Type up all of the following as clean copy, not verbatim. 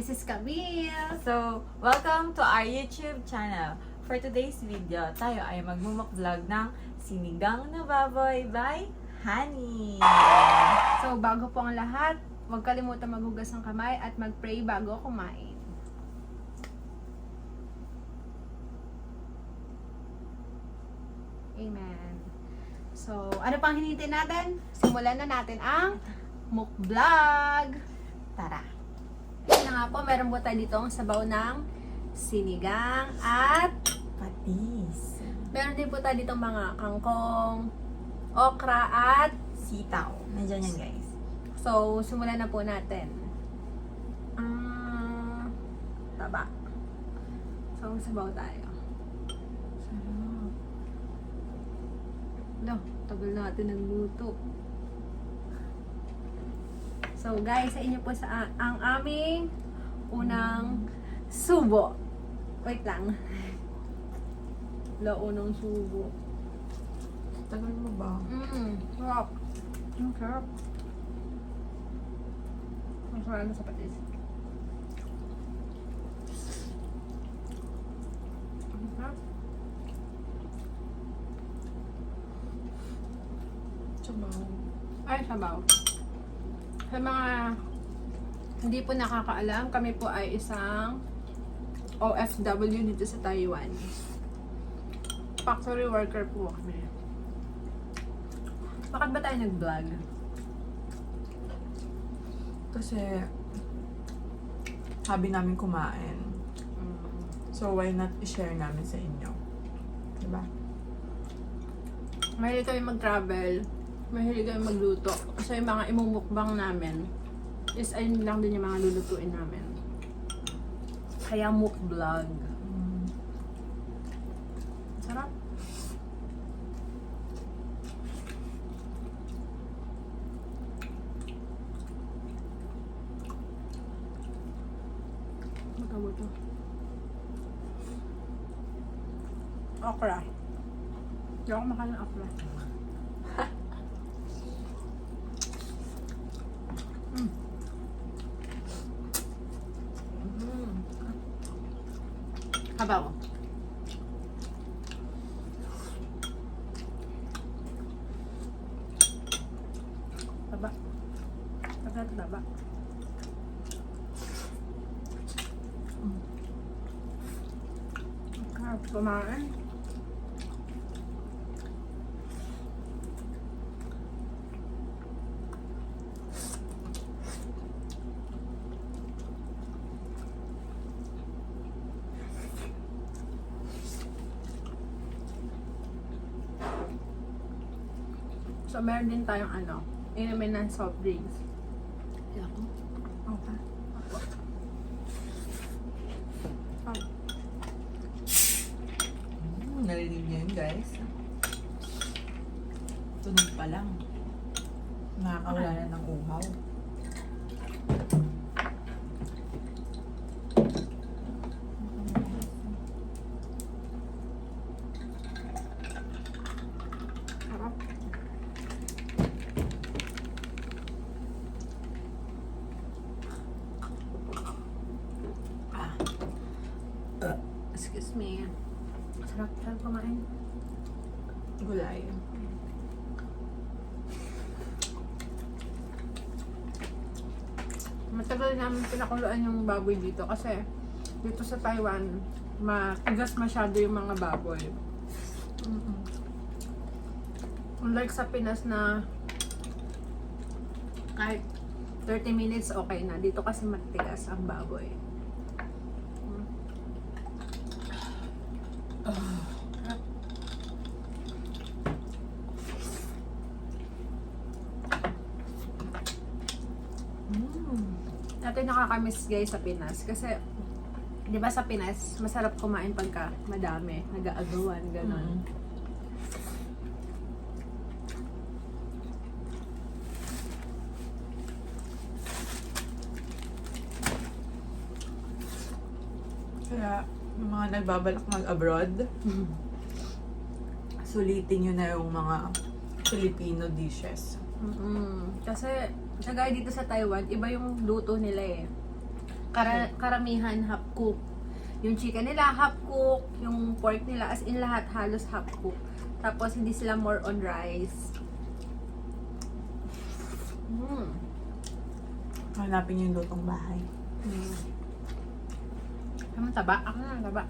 this is Camille. So, welcome to our YouTube channel. For today's video, tayo ay magmumukvlog ng sinigang na baboy by Honey. So, bago po ang lahat, huwag kalimutan maghugas ng kamay at mag-pray bago kumain. Amen. So, ano pang hinihintay natin? Simulan na natin ang mukvlog. Tara! Na nga po, meron po tayo dito ang sabaw ng sinigang at Patis. meron din po tayo dito mga kangkong, okra at Sitaw. Nandiyan yan, guys. so, simulan na po natin. Taba. So, sabaw tayo. Sarap. No, tagal natin nagluto. So, guys, sa inyo po ang aming unang subo. Wait lang. Unang subo. Tagal mo ba? Sarap. Ang sarap. Ang sarap na sa patis. Ang sarap. Sabaw. Ay, sabaw. Sa mga hindi po nakakaalam, kami po ay isang OFW dito sa Taiwan. Factory worker po kami. Bakit ba tayo nag-vlog? Kasi, sabi namin kumain. So, why not i-share namin sa inyo? Diba? Mahilig kami mag-travel. Mahilig kami magluto. Kasi yung mga imumukbang namin is ayun lang din yung mga lulutuin namin. Kaya mukvlog. Sarap. Magkabo to. Okra. Hindi ako makain ng okra. Habaw. Taba. Taba. Sarap kumain. So, meron din tayong inumin ng soft drinks. Ako? Okay. Narinig niyo yun, guys? Tunog pa lang. Nakakawala na ng uhaw. Sarap. Excuse me. Sarap kumain. Gulay. Matagal namin pinakuluan yung baboy dito kasi dito sa Taiwan, matigas masyado yung mga baboy. Unlike sa Pinas na kahit 30 minutes okay na. Dito kasi matigas ang baboy. Dati nakakamiss guys sa Pinas kasi di ba sa Pinas masarap kumain pagka madami, nag-aagawan, ganon. Kaya, yung mga nagbabalak mag-abroad, sulitin nyo na yung mga Filipino dishes. Kasi, kagaya dito sa Taiwan, iba yung luto nila eh. karamihan half cook. Yung chicken nila half cook, yung pork nila as in lahat halos half cook. Tapos hindi sila more on rice. Hanapin yung lutong bahay. Ang taba. Ako na, taba.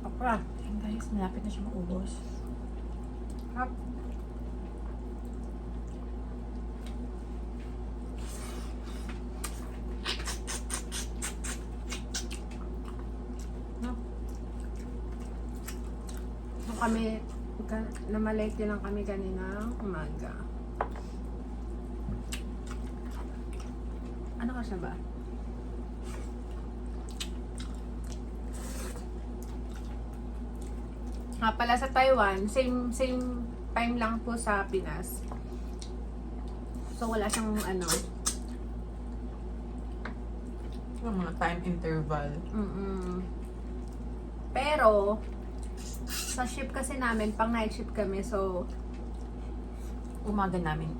Okra. Ayun guys, malapit na siya maubos. Hap. Kami, namalike lang kami kanina umaga. Ano ka siya ba? Nga pala sa Taiwan, same time lang po sa Pinas. So wala siyang ano. Yung mga time interval. Pero sa shift kasi namin, pang night shift kami, so Umaga namin.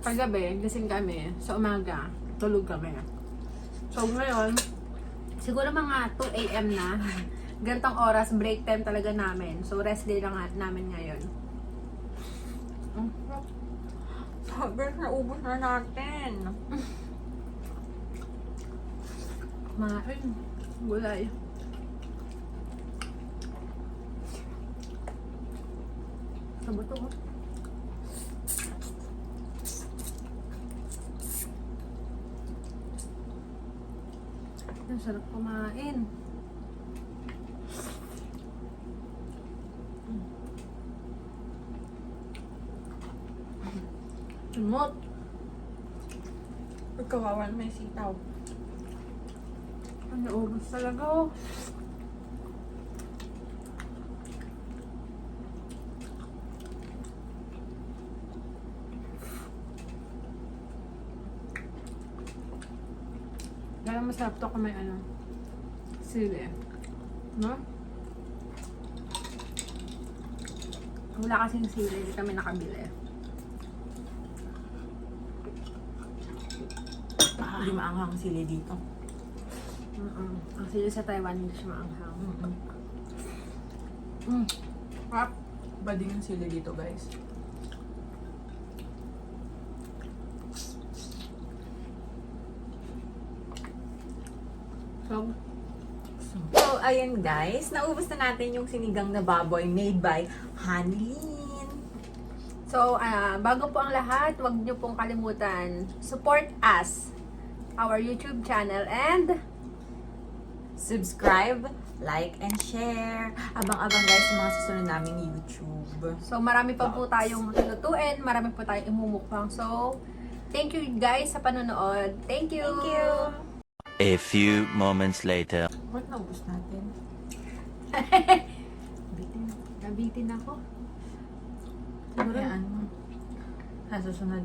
paggabi, gising kami. Sa umaga, tulog kami. So ngayon, siguro mga 2 AM na. Gantong oras, break time talaga namin. So rest day lang namin ngayon. Sobrang naubos na natin. Kumain. Gulay. Sa buto ko. Ang sarap kumain. Tumot. Pagkawawan may sitaw. Ang naubos talaga oh. Dahil masarap to kung may ano, sili. No? Wala kasing sili, hindi kami nakabili. Hindi maanghang sili dito. Ang sili sa Taiwan, hindi siya maanghang. Sarap. Bading yung sili dito guys. So, ayun guys, naubos na natin yung sinigang na baboy made by Hanlin. So, bago po ang lahat, huwag niyo pong kalimutan, support us, our YouTube channel, and Subscribe, like, and share. Abang-abang guys sa mga susunod naming YouTube. so marami pa po tayong lulutuin, marami po tayong imumukbang. So, thank you guys sa panonood. Thank you! Thank you! A few moments later. Ba't naubos natin? Nabitin ako. Siguro ano? Sa susunod,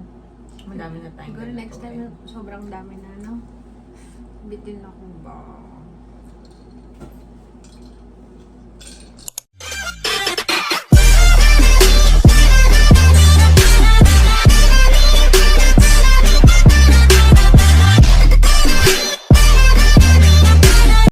madami na tayong Siguro next lulutuin. time, sobrang dami na, no? Bitin ako ba?